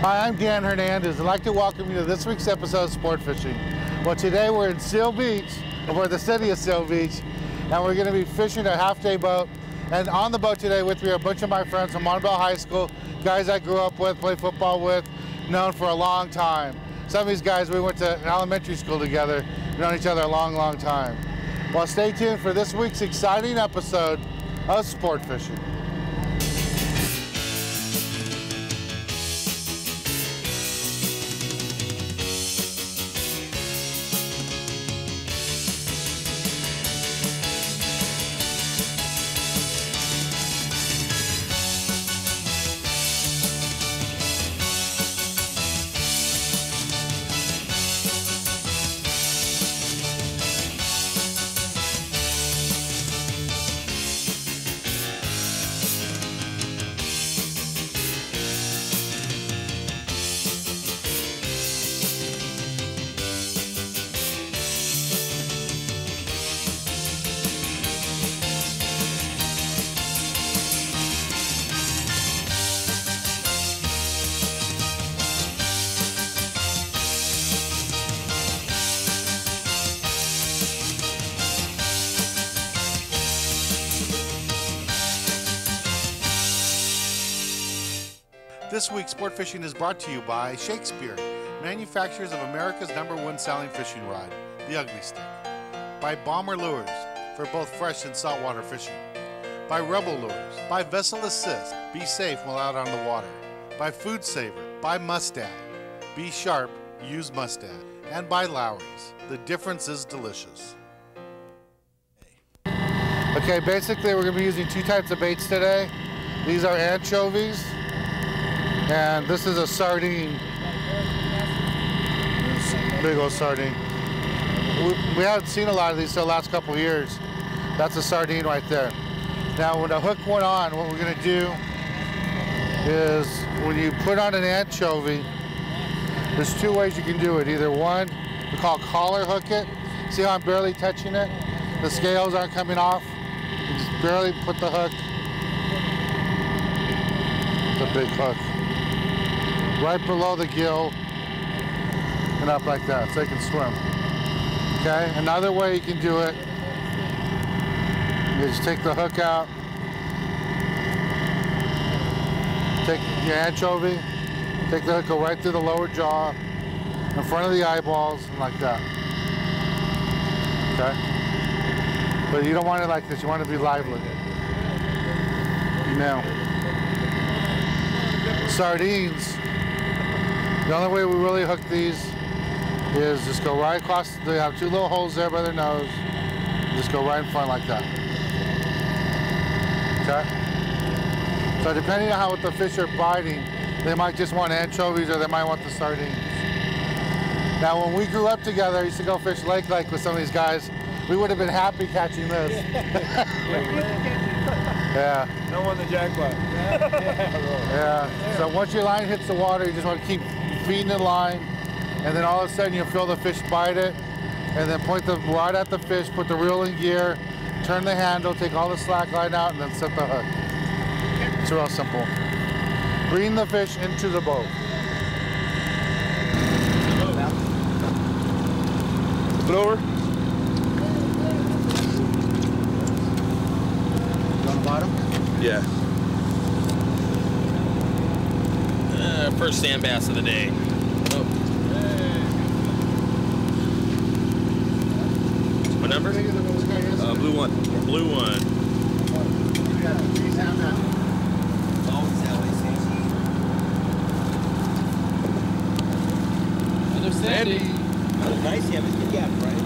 Hi, I'm Dan Hernandez. I'd like to welcome you to this week's episode of Sport Fishing. Well, today we're in Seal Beach, or the city of Seal Beach, and we're going to be fishing a half-day boat. And on the boat today with me are a bunch of my friends from Montebello High School, guys I grew up with, played football with, known for a long time. Some of these guys we went to elementary school together, known each other a long, long time. Well, stay tuned for this week's exciting episode of Sport Fishing. This week, Sport Fishing is brought to you by Shakespeare, manufacturers of America's #1 selling fishing rod, the Ugly Stick. By Bomber Lures, for both fresh and saltwater fishing. By Rebel Lures. By Vessel Assist, be safe while out on the water. By Food Saver. By Mustad, be sharp, use Mustad. And by Lowry's, the difference is delicious. Okay, basically we're going to be using two types of baits today. These are anchovies. And this is a sardine, big old sardine. We haven't seen a lot of these for the last couple of years. That's a sardine right there. Now when the hook went on, what we're gonna do is when you put on an anchovy, there's two ways you can do it. Either one, we call collar hook it. See how I'm barely touching it? The scales aren't coming off. You just barely put the hook. It's a big hook. Right below the gill and up like that so they can swim. Okay, another way you can do it is just take the hook out, take your anchovy, take the hook, go right through the lower jaw, in front of the eyeballs, and like that. Okay? But you don't want it like this, you want it to be lively. Now, sardines, the only way we really hook these is just go right across. They have two little holes there by their nose. Just go right in front like that. Okay? So depending on how the fish are biting, they might just want anchovies or they might want the sardines. Now when we grew up together, I used to go fish Lake with some of these guys. We would have been happy catching this. Yeah. No one the jackpot. Yeah. So once your line hits the water, you just want to keep feeding the line, and then all of a sudden you'll feel the fish bite it, and then point the rod at the fish, put the reel in gear, turn the handle, take all the slack line out, and then set the hook. It's real simple. Bring the fish into the boat. Put over. On the bottom? Yeah. First sand bass of the day. Oh. What number? Blue one. Blue one. Another sandy. Nice, yeah, but yeah, right?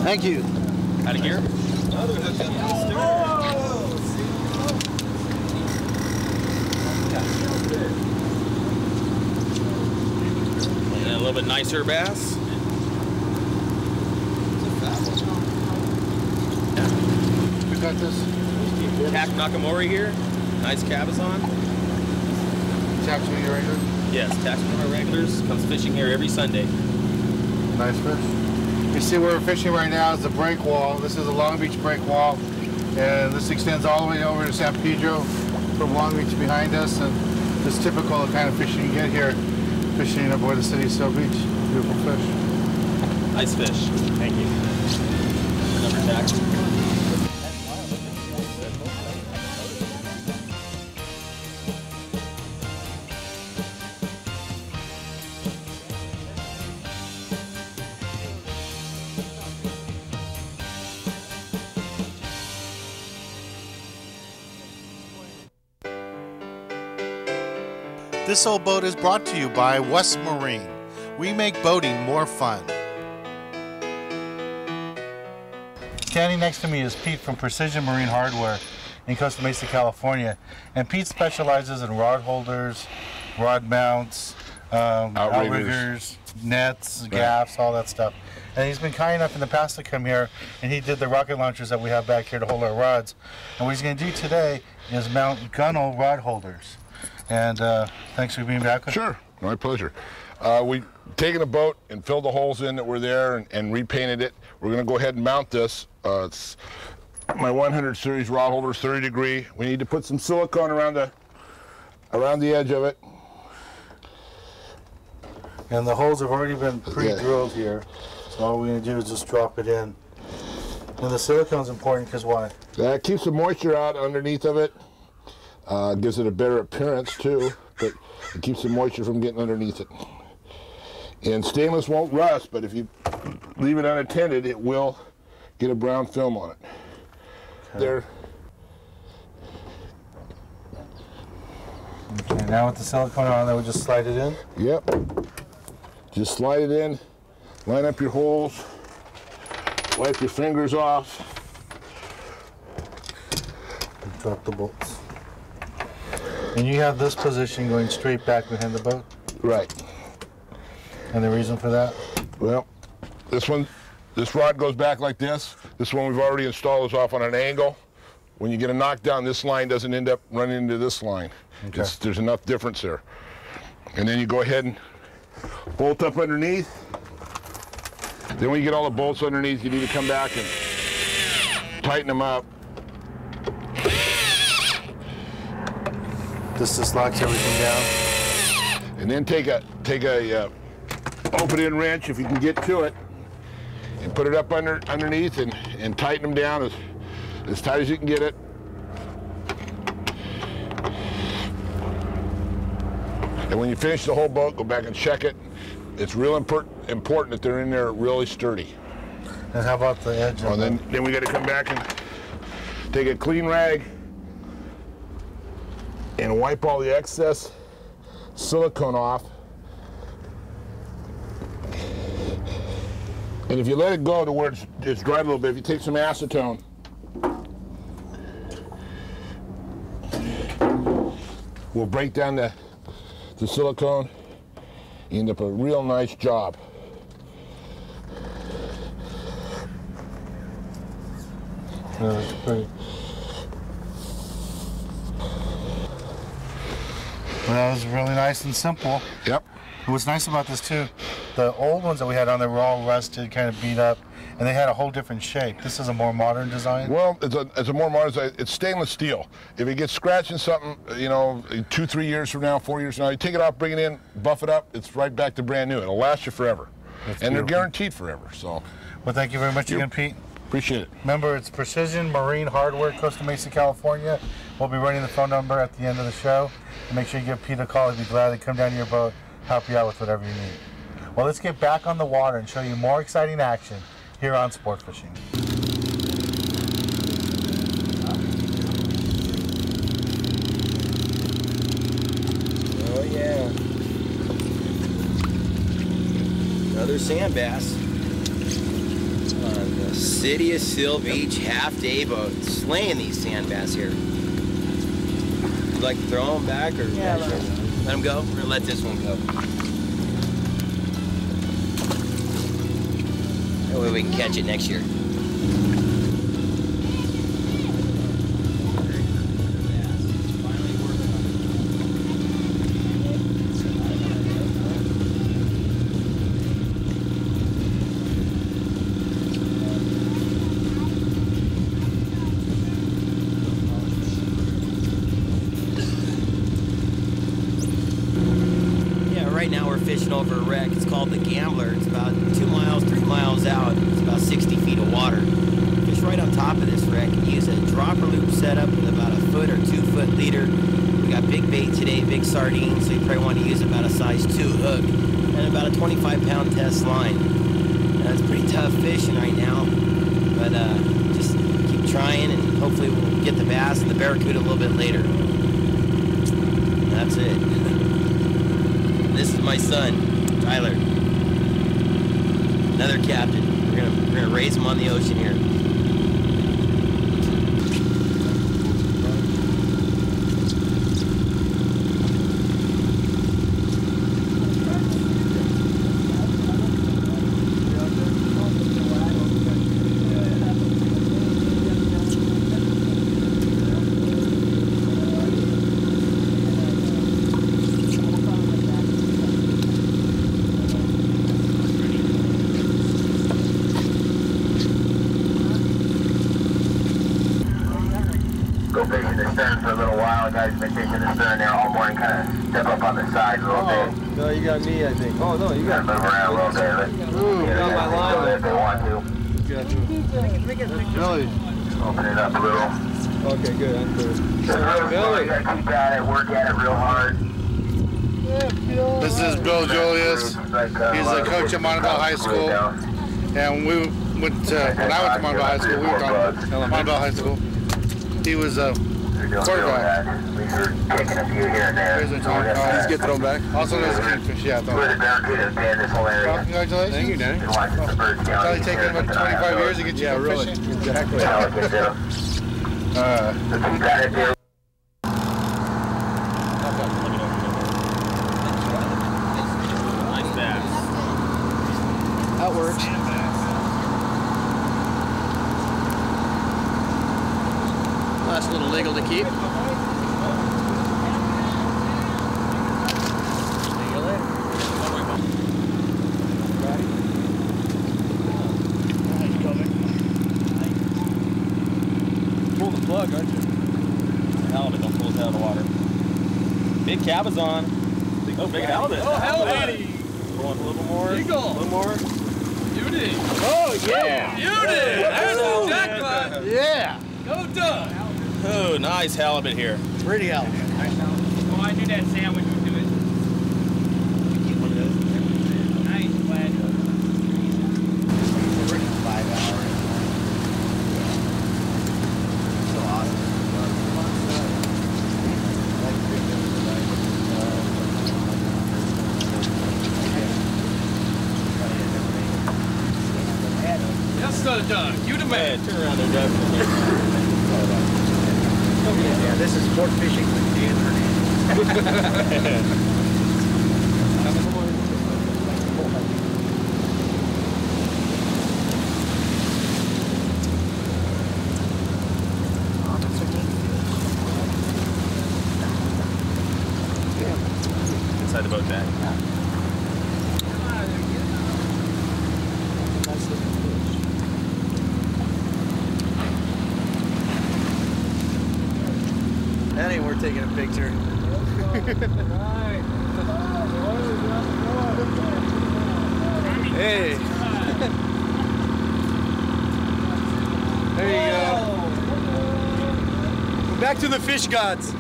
Thank you. Out of gear? And a little bit nicer bass. We got this. Tack Nakamori here. Nice cabezon. Tack's one of your regulars? Yes, Tack's one of our regulars. Comes fishing here every Sunday. Nice fish. You see where we're fishing right now is the break wall. This is a Long Beach break wall. And this extends all the way over to San Pedro from Long Beach behind us, and it's typical of the kind of fishing you get here, fishing aboard the city of Seal Beach. Beautiful fish. Nice fish. Thank you. Number tax. This old boat is brought to you by West Marine. We make boating more fun. Standing next to me is Pete from Precision Marine Hardware in Costa Mesa, California. And Pete specializes in rod holders, rod mounts, outriggers, nets, gaffs, all that stuff. And he's been kind enough in the past to come here, and he did the rocket launchers that we have back here to hold our rods. And what he's going to do today is mount gunnel rod holders. And thanks for being back with us. Sure, my pleasure. We taken a boat and filled the holes in that were there and repainted it. We're going to go ahead and mount this. It's my 100 series rod holder, 30 degree. We need to put some silicone around the edge of it. And the holes have already been pre-drilled here. So all we're going to do is just drop it in. And the silicone's important because why? That keeps the moisture out underneath of it. Gives it a better appearance too, but it keeps the moisture from getting underneath it. And stainless won't rust, but if you leave it unattended, it will get a brown film on it. Okay. There. Okay, now with the silicone on there, we'll just slide it in? Yep. Just slide it in, line up your holes, wipe your fingers off. And drop the bolts. And you have this position going straight back behind the boat? Right. And the reason for that? Well, this rod goes back like this. This one we've already installed is off on an angle. When you get a knockdown, this line doesn't end up running into this line. Okay. There's enough difference there. And then you go ahead and bolt up underneath. Then when you get all the bolts underneath, you need to come back and tighten them up. This just locks everything down. And then take a open-end wrench if you can get to it, and put it up underneath and tighten them down as tight as you can get it. And when you finish the whole boat, go back and check it. It's real important that they're in there really sturdy. And how about the edge? Well, then we got to come back and take a clean rag and wipe all the excess silicone off. And if you let it go to where it's dried a little bit, if you take some acetone, we'll break down the silicone, you end up a real nice job. That's pretty. Well, that was really nice and simple. Yep. What's nice about this too, the old ones that we had on there were all rusted, kind of beat up, and they had a whole different shape. This is a more modern design. Well, it's a more modern design. It's stainless steel. If it gets scratched in something, you know, 2, 3 years from now, 4 years from now, you take it off, bring it in, buff it up, it's right back to brand new. It'll last you forever. That's and beautiful. They're guaranteed forever. So. Well, thank you very much again, Pete. Appreciate it. Remember, it's Precision Marine Hardware, Costa Mesa, California. We'll be running the phone number at the end of the show. And make sure you give Pete a call. He'd be glad to come down to your boat, help you out with whatever you need. Well, let's get back on the water and show you more exciting action here on Sport Fishing. Oh yeah. Another sand bass on the City of Seal Beach half-day boat. Slaying these sand bass here. Would you like to throw them back or let them go? We're gonna let this one go. That way we can catch it next year. fishing over a wreck. It's called the Gambler. It's about 2 miles, 3 miles out. It's about 60 feet of water. Fish right on top of this wreck. Use a dropper loop setup with about a 1 or 2 foot leader. We got big bait today, big sardines, so you probably want to use about a size 2 hook and about a 25-pound test line. It's pretty tough fishing right now, but just keep trying and hopefully we'll get the bass and the barracuda a little bit later. That's it. This is my son, Tyler. Another captain. We're gonna raise him on the ocean here. Fishing the stern for a little while. Guys been fishing the stern there all morning. Kind of step up on the side a little bit. No, you got me, I think. Oh, no, you got Move around a little bit. got my line. If they want to. Billy. Open it up a little. Okay, good. I'm clear. Billy. You gotta keep at it, work at it real hard. This is Bill Julius. He's the coach at Montebell High School. And we went to, when I went to Montebell High School, we were on Montebell High School. He was a quarterback. Taking a few here and there. Here's a time. Let's get thrown back. Also known as Kingfish, yeah. Where the barracuda's been this whole Well, area. congratulations. Thank you, Danny. Been watching the birds down Probably here. taking about 25 years to get you to Really. fishing. Exactly. So keep at it there. Nice bass. That works. Last little legal to keep. Pull the plug, aren't you? Halibut, don't pull us out of the water. Big cabazon. Oh, big halibut. Oh, halibut. Going a little more. Eagle. A little more. Beauty. Oh, yeah. Beauty. There's the jackpot. Yeah. Go Doug. Oh, nice halibut here. Pretty halibut. Oh, I knew that sandwich would do it. Nice, Vlad. We're 5 hours. So awesome. Yes, sir, Doug. You the man. Turn around there, Doug. Yeah, this is sport-fishing.com. Inside the boat deck. That ain't worth taking a picture. Hey. There you go. Back to the fish gods.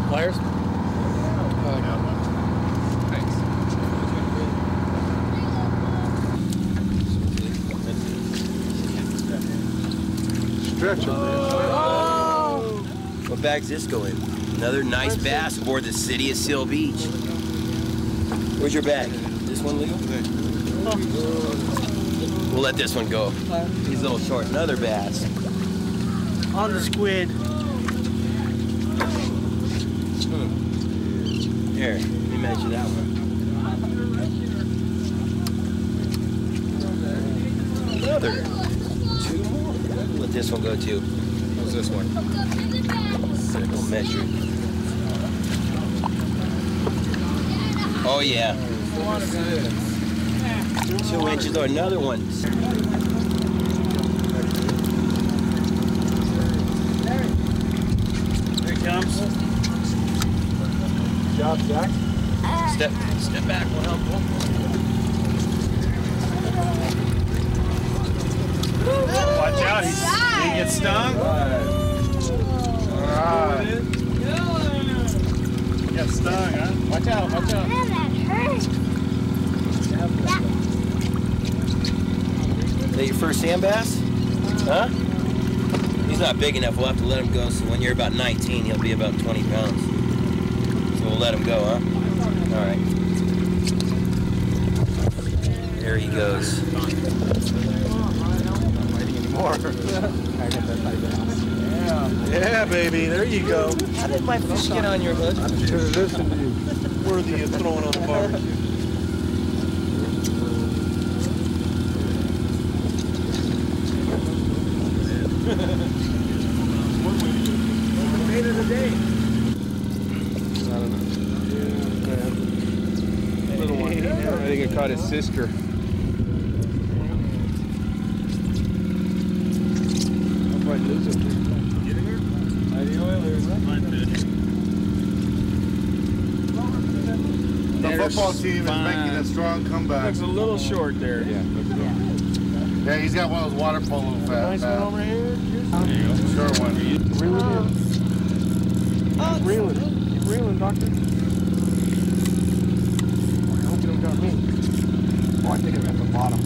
Pliers? Stretch What bag's this go in? Another nice bass aboard the city of Seal Beach. Where's your bag? This one, Leo? We'll let this one go. He's a little short. Another bass. On the squid. Here, let me measure that one. Another 2 more. Let this one go too. this one? 6 metric. Oh yeah. 2 inches or another one. Here he comes. Good job, Zach. Step back, will help. Watch out, he gets stung. Alright. He got stung, huh? Watch out, watch out. Man, that hurts. Is that your first sand bass? Huh? He's not big enough. We'll have to let him go. So when you're about 19, he'll be about 20 pounds. So we'll let him go, huh? All right. There he goes. Yeah, baby, there you go. How did my fish get on your hook? Worthy of throwing on the barbecue. Little one. I think it caught his sister. The football team is making a strong comeback. Looks a little short there. Yeah. Yeah, he's got one of those water polo Nice one over here. There you go. Short one. Reel it in. Keep reeling. Keep reeling, doctor. I hope you don't got me. Oh, I think I'm at the bottom.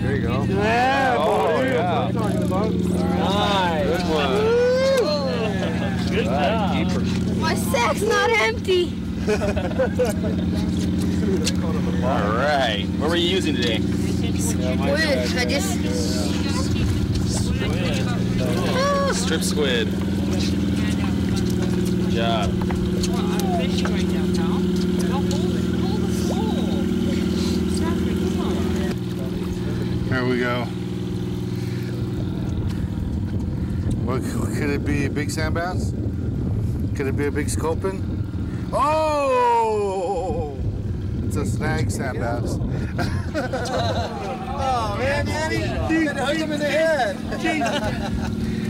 There you go. Yeah, Oh, boy. yeah. What are you talking about? Nice. Good one. Good job. Keeper. My sack's not empty. All right. What were you using today? Squid. I just. Strip squid. Good job. There we go. What could it be? A big sand bass? Could it be a big sculpin? Oh! It's a snag sand bass. Oh, man, Danny. You hook him in the head.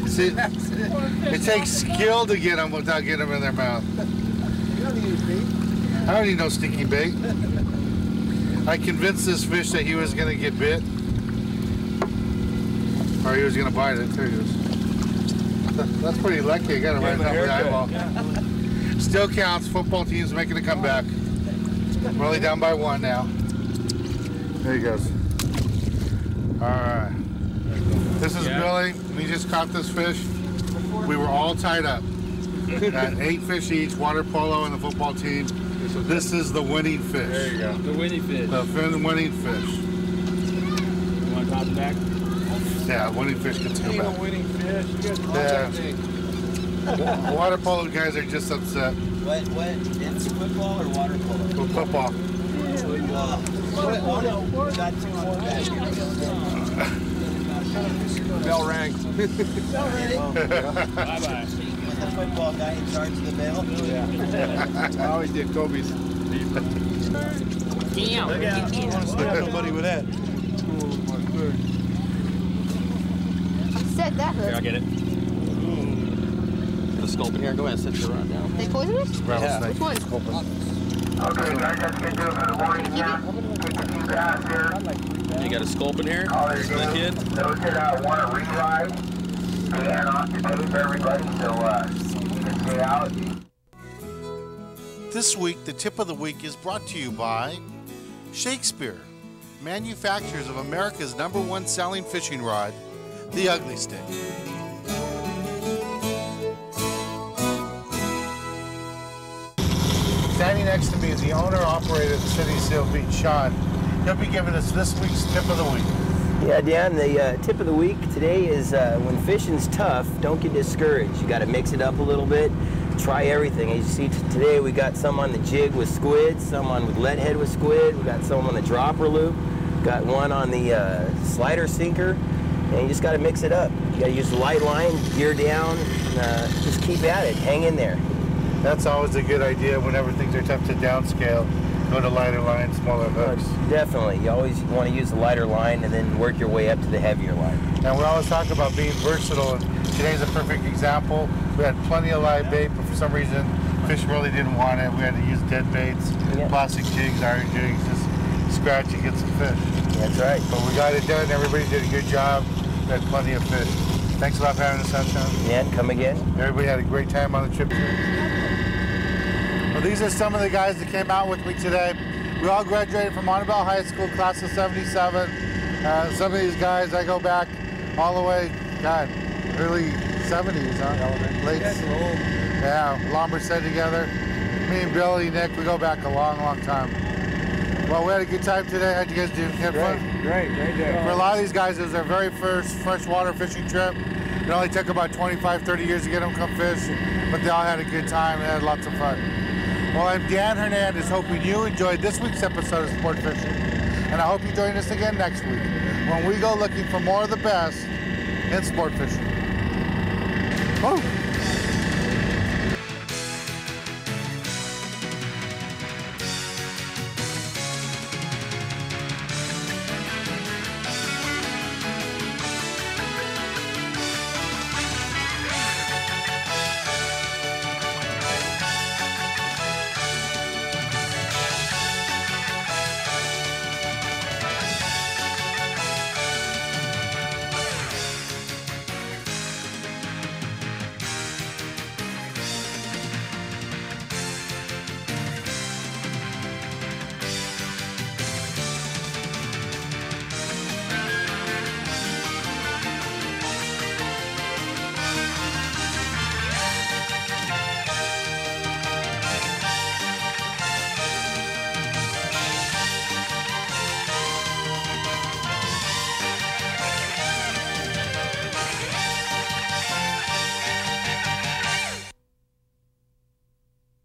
See, it takes skill to get them without getting them in their mouth. You don't need any bait. I don't need no stinky bait. I convinced this fish that he was going to get bit. Or he was going to bite it. There he goes. That's pretty lucky. I got him right on the eyeball. Still counts. Football team's making a comeback. We're only down by 1 now. There he goes. All right. This is Billy. We just caught this fish. We were all tied up. Got 8 fish each, water polo and the football team. This is the winning fish. There you go. The winning fish. The winning fish. You want to toss it back? Yeah, winning fish gets to go back. winning fish. You guys caught Yeah. that thing. The water polo guys are just upset. What? It's football or water polo? With football. Oh no, got 2 on the back. Bell rang. Bye-bye. Was the football guy in charge of the bell? I always did Kobe's. Damn. Look out. I don't want to stab nobody with that. Said that Here, I'll hurt. get it. Got a sculpin here. Go ahead, set your rod down. They poisonous? Rattlesnake. Which one? Okay, guys, that's gonna do it for the morning here. Take a few bass here. You got a sculpin here? All there you For the go. kid? Those that want to re-ride, scan off the tape, everybody, so you can stay out. This week, the tip of the week is brought to you by Shakespeare, manufacturers of America's #1 selling fishing rod, the Ugly Stick. Standing next to me is the owner-operator of the City of Seal Beach, Sean. He'll be giving us this week's tip of the week. Yeah, Dan, the tip of the week today is when fishing's tough, don't get discouraged. You got to mix it up a little bit. Try everything. As you see today, we got some on the jig with squid, some on with lead head with squid. We got some on the dropper loop. Got one on the slider sinker. And you just got to mix it up. You got to use the light line, gear down, and just keep at it. Hang in there. That's always a good idea whenever things are tough to downscale. Go to lighter line, smaller hooks. Definitely. You always want to use the lighter line and then work your way up to the heavier line. And we always talk about being versatile, and today's a perfect example. We had plenty of live bait, but for some reason, fish really didn't want it. We had to use dead baits, plastic jigs, iron jigs, just scratch and get some fish. That's right. But we got it done. Everybody did a good job. We had plenty of fish. Thanks a lot for having us out, Sean. Yeah, come again. Everybody had a great time on the trip too. Well, these are some of the guys that came out with me today. We all graduated from Montebello High School, class of '77. Some of these guys, I go back all the way, God, early '70s, huh? Late. Yeah, Lombard together. Me and Billy, Nick, we go back a long, long time. Well, we had a good time today. How'd you guys do? You had fun? Great day. For a lot of these guys, it was their very first freshwater fishing trip. It only took about 25, 30 years to get them to come fish, but they all had a good time and had lots of fun. Well, I'm Dan Hernandez, hoping you enjoyed this week's episode of Sport Fishing, and I hope you join us again next week when we go looking for more of the best in sport fishing. Woo!